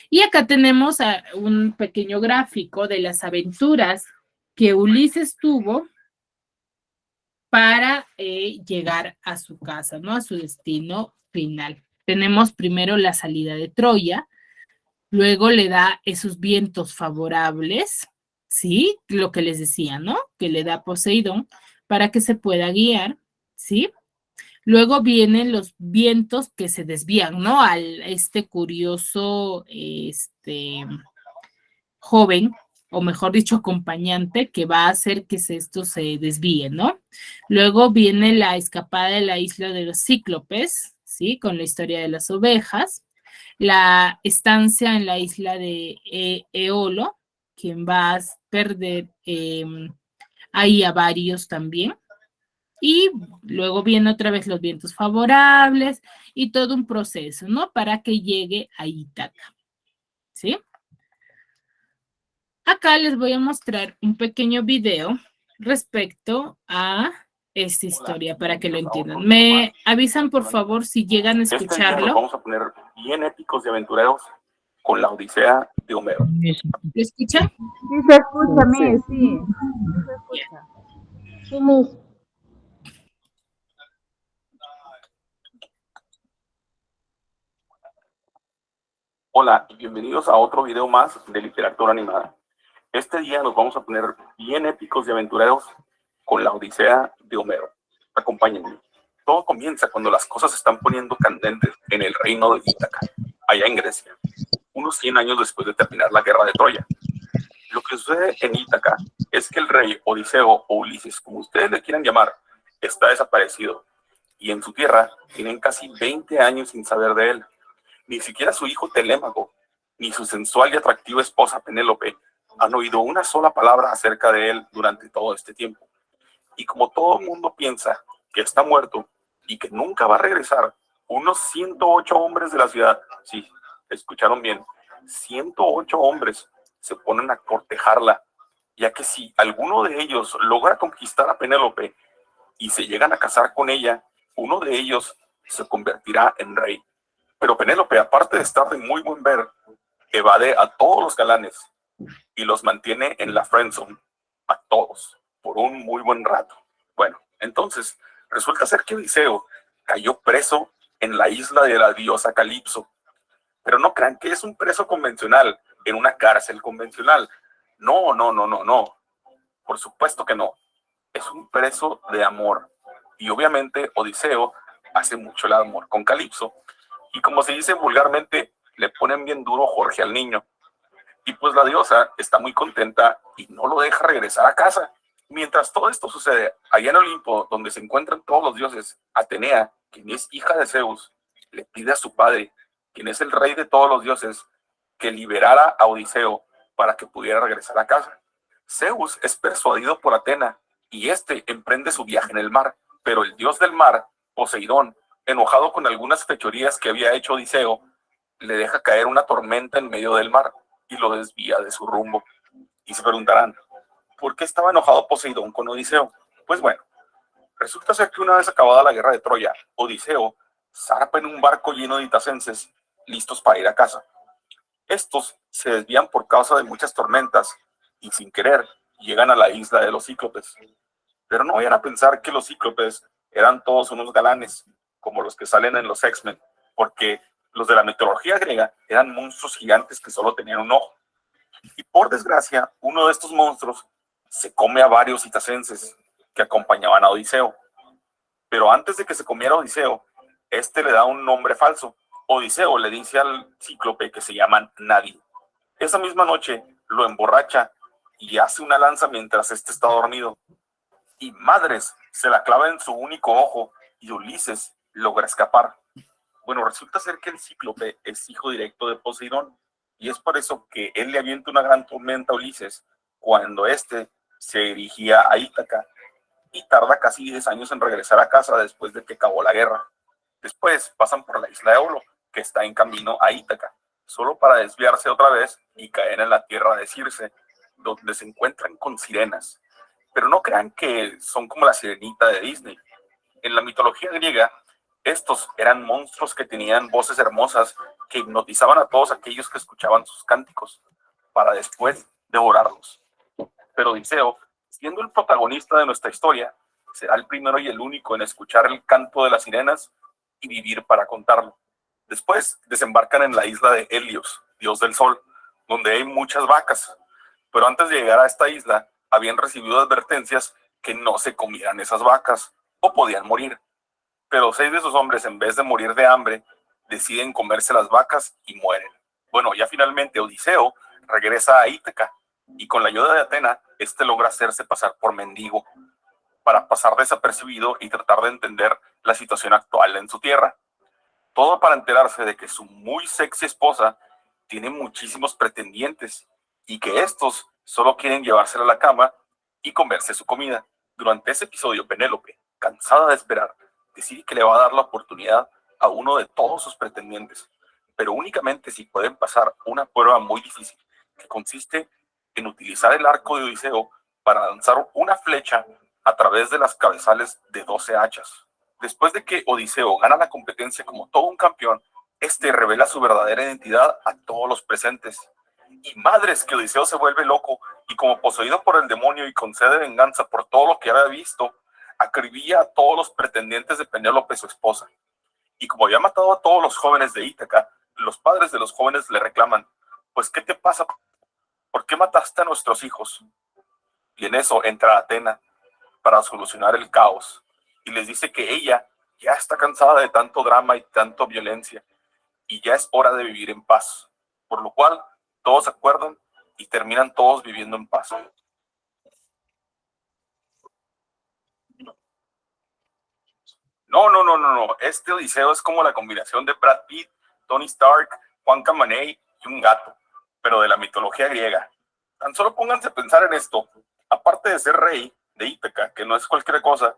Y acá tenemos un pequeño gráfico de las aventuras que Ulises tuvo para llegar a su casa, ¿no? A su destino final. Tenemos primero la salida de Troya, luego le da esos vientos favorables, ¿sí? Lo que les decía, ¿no? Que le da Poseidón para que se pueda guiar, ¿sí? Luego vienen los vientos que se desvían, ¿no? Este curioso, joven, o mejor dicho, acompañante, que va a hacer que esto se desvíe, ¿no? Luego viene la escapada de la isla de los cíclopes, ¿sí? Con la historia de las ovejas. La estancia en la isla de Eolo, quien va a perder ahí a varios también. Y luego vienen otra vez los vientos favorables y todo un proceso, ¿no? Para que llegue a Ítaca, ¿sí? Acá les voy a mostrar un pequeño video respecto a esta historia para que lo entiendan. Me avisan, por favor, si llegan a escucharlo. Nos vamos a poner bien épicos y aventureros con la Odisea de Homero. ¿Lo escuchan? Sí, se escucha, Miss, sí. Se escucha. Sí, Miss. Hola y bienvenidos a otro video más de literatura animada. Este día nos vamos a poner bien épicos y aventureros con la Odisea de Homero. Acompáñenme. Todo comienza cuando las cosas se están poniendo candentes en el reino de Ítaca, allá en Grecia, unos 100 años después de terminar la guerra de Troya. Lo que sucede en Ítaca es que el rey Odiseo o Ulises, como ustedes le quieran llamar, está desaparecido y en su tierra tienen casi 20 años sin saber de él. Ni siquiera su hijo Telémaco, ni su sensual y atractiva esposa Penélope han oído una sola palabra acerca de él durante todo este tiempo. Y como todo el mundo piensa que está muerto y que nunca va a regresar, unos 108 hombres de la ciudad, sí, escucharon bien, 108 hombres se ponen a cortejarla, ya que si alguno de ellos logra conquistar a Penélope y se llegan a casar con ella, uno de ellos se convertirá en rey. Pero Penélope, aparte de estar de muy buen ver, evade a todos los galanes y los mantiene en la friendzone, a todos, por un muy buen rato. Bueno, entonces, resulta ser que Odiseo cayó preso en la isla de la diosa Calipso. Pero no crean que es un preso convencional, en una cárcel convencional. No, no, no, no, no. Por supuesto que no. Es un preso de amor. Y obviamente Odiseo hace mucho el amor con Calipso. Y como se dice vulgarmente, le ponen bien duro Jorge al niño. Y pues la diosa está muy contenta y no lo deja regresar a casa. Mientras todo esto sucede, allá en Olimpo, donde se encuentran todos los dioses, Atenea, quien es hija de Zeus, le pide a su padre, quien es el rey de todos los dioses, que liberara a Odiseo para que pudiera regresar a casa. Zeus es persuadido por Atena y este emprende su viaje en el mar, pero el dios del mar, Poseidón, enojado con algunas fechorías que había hecho Odiseo, le deja caer una tormenta en medio del mar y lo desvía de su rumbo. Y se preguntarán, ¿por qué estaba enojado Poseidón con Odiseo? Pues bueno, resulta ser que una vez acabada la guerra de Troya, Odiseo zarpa en un barco lleno de itacenses listos para ir a casa. Estos se desvían por causa de muchas tormentas y sin querer llegan a la isla de los cíclopes. Pero no vayan a pensar que los cíclopes eran todos unos galanes, como los que salen en los X-Men, porque los de la mitología griega eran monstruos gigantes que solo tenían un ojo. Y por desgracia, uno de estos monstruos se come a varios itacenses que acompañaban a Odiseo. Pero antes de que se comiera a Odiseo, este le da un nombre falso. Odiseo le dice al cíclope que se llaman Nadie. Esa misma noche lo emborracha y hace una lanza mientras este está dormido. Y madres, se la clava en su único ojo y Ulises logra escapar. Bueno, resulta ser que el cíclope es hijo directo de Poseidón y es por eso que él le avienta una gran tormenta a Ulises cuando éste se dirigía a Ítaca y tarda casi 10 años en regresar a casa después de que acabó la guerra. Después pasan por la isla de Eolo, que está en camino a Ítaca, solo para desviarse otra vez y caer en la tierra de Circe, donde se encuentran con sirenas. Pero no crean que son como la sirenita de Disney. En la mitología griega, estos eran monstruos que tenían voces hermosas que hipnotizaban a todos aquellos que escuchaban sus cánticos, para después devorarlos. Pero Odiseo, siendo el protagonista de nuestra historia, será el primero y el único en escuchar el canto de las sirenas y vivir para contarlo. Después desembarcan en la isla de Helios, dios del sol, donde hay muchas vacas. Pero antes de llegar a esta isla, habían recibido advertencias que no se comieran esas vacas o podían morir. Pero 6 de esos hombres, en vez de morir de hambre, deciden comerse las vacas y mueren. Bueno, ya finalmente Odiseo regresa a Ítaca y con la ayuda de Atena, este logra hacerse pasar por mendigo para pasar desapercibido y tratar de entender la situación actual en su tierra. Todo para enterarse de que su muy sexy esposa tiene muchísimos pretendientes y que estos solo quieren llevársela a la cama y comerse su comida. Durante ese episodio, Penélope, cansada de esperar, decide que le va a dar la oportunidad a uno de todos sus pretendientes, pero únicamente si pueden pasar una prueba muy difícil, que consiste en utilizar el arco de Odiseo para lanzar una flecha a través de las cabezales de 12 hachas. Después de que Odiseo gana la competencia como todo un campeón, este revela su verdadera identidad a todos los presentes. Y madres, que Odiseo se vuelve loco y como poseído por el demonio y con sed de venganza por todo lo que había visto, acribilla a todos los pretendientes de Penélope, su esposa. Y como había matado a todos los jóvenes de Ítaca, los padres de los jóvenes le reclaman, pues ¿qué te pasa? ¿Por qué mataste a nuestros hijos? Y en eso entra Atena para solucionar el caos y les dice que ella ya está cansada de tanto drama y tanta violencia y ya es hora de vivir en paz, por lo cual todos se acuerdan y terminan todos viviendo en paz. No. Este Odiseo es como la combinación de Brad Pitt, Tony Stark, Juan Camaney y un gato, pero de la mitología griega. Tan solo pónganse a pensar en esto. Aparte de ser rey de Ítaca, que no es cualquier cosa,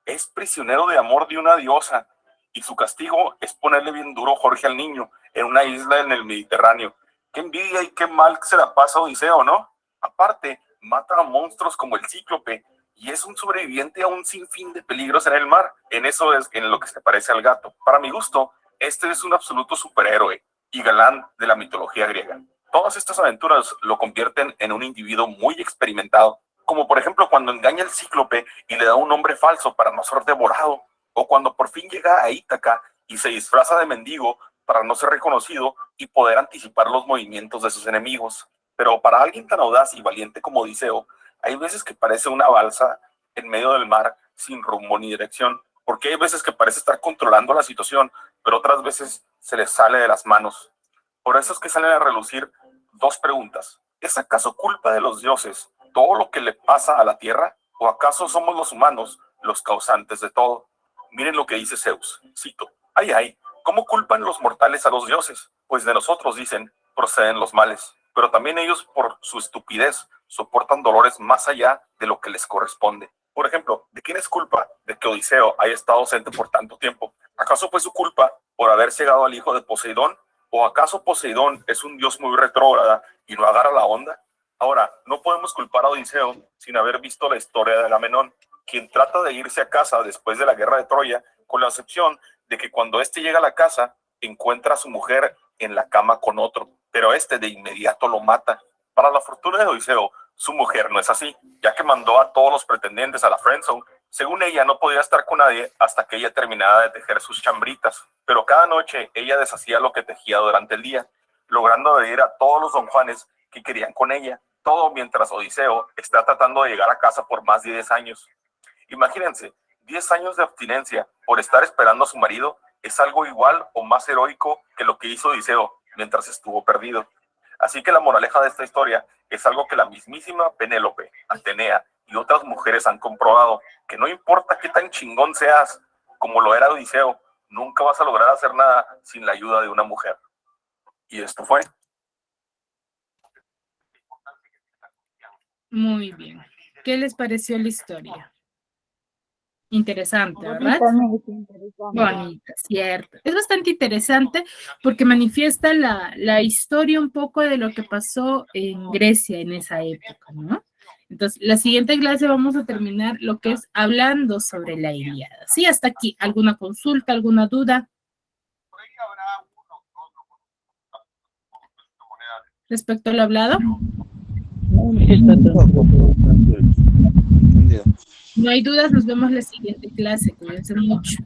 es prisionero de amor de una diosa, y su castigo es ponerle bien duro Jorge al niño en una isla en el Mediterráneo. Qué envidia y qué mal se la pasa Odiseo, ¿no? Aparte, mata a monstruos como el Cíclope y es un sobreviviente a un sinfín de peligros en el mar. En eso es en lo que se parece al gato. Para mi gusto, este es un absoluto superhéroe y galán de la mitología griega. Todas estas aventuras lo convierten en un individuo muy experimentado, como por ejemplo cuando engaña al Cíclope y le da un nombre falso para no ser devorado, o cuando por fin llega a Ítaca y se disfraza de mendigo para no ser reconocido y poder anticipar los movimientos de sus enemigos. Pero para alguien tan audaz y valiente como Odiseo, hay veces que parece una balsa en medio del mar sin rumbo ni dirección, porque hay veces que parece estar controlando la situación, pero otras veces se le sale de las manos. Por eso es que salen a relucir dos preguntas. ¿Es acaso culpa de los dioses todo lo que le pasa a la tierra? ¿O acaso somos los humanos los causantes de todo? Miren lo que dice Zeus, cito: ay, ¿cómo culpan los mortales a los dioses? Pues de nosotros, dicen, proceden los males, pero también ellos por su estupidez soportan dolores más allá de lo que les corresponde. Por ejemplo, ¿de quién es culpa de que Odiseo haya estado ausente por tanto tiempo? ¿Acaso fue su culpa por haber cegado al hijo de Poseidón? ¿O acaso Poseidón es un dios muy retrógrada y no agarra la onda? Ahora, no podemos culpar a Odiseo sin haber visto la historia de Agamenón, quien trata de irse a casa después de la guerra de Troya, con la excepción de que cuando éste llega a la casa, encuentra a su mujer en la cama con otro, pero este de inmediato lo mata. Para la fortuna de Odiseo, su mujer no es así, ya que mandó a todos los pretendientes a la friendzone. Según ella, no podía estar con nadie hasta que ella terminara de tejer sus chambritas, pero cada noche ella deshacía lo que tejía durante el día, logrando atraer a todos los don Juanes que querían con ella, todo mientras Odiseo está tratando de llegar a casa por más de 10 años. Imagínense, 10 años de abstinencia por estar esperando a su marido es algo igual o más heroico que lo que hizo Odiseo mientras estuvo perdido. Así que la moraleja de esta historia es algo que la mismísima Penélope, Atenea y otras mujeres han comprobado, que no importa qué tan chingón seas como lo era Odiseo, nunca vas a lograr hacer nada sin la ayuda de una mujer. Y esto fue. Muy bien. ¿Qué les pareció la historia? Interesante, ¿verdad? Bonitamente interesante. Bonita, cierto. Es bastante interesante porque manifiesta la historia un poco de lo que pasó en Grecia en esa época, ¿no? Entonces, la siguiente clase vamos a terminar lo que es hablando sobre la Ilíada. Sí, hasta aquí. ¿Alguna consulta, alguna duda? Respecto al hablado. Entendido. No hay dudas, nos vemos la siguiente clase. Cuídense mucho.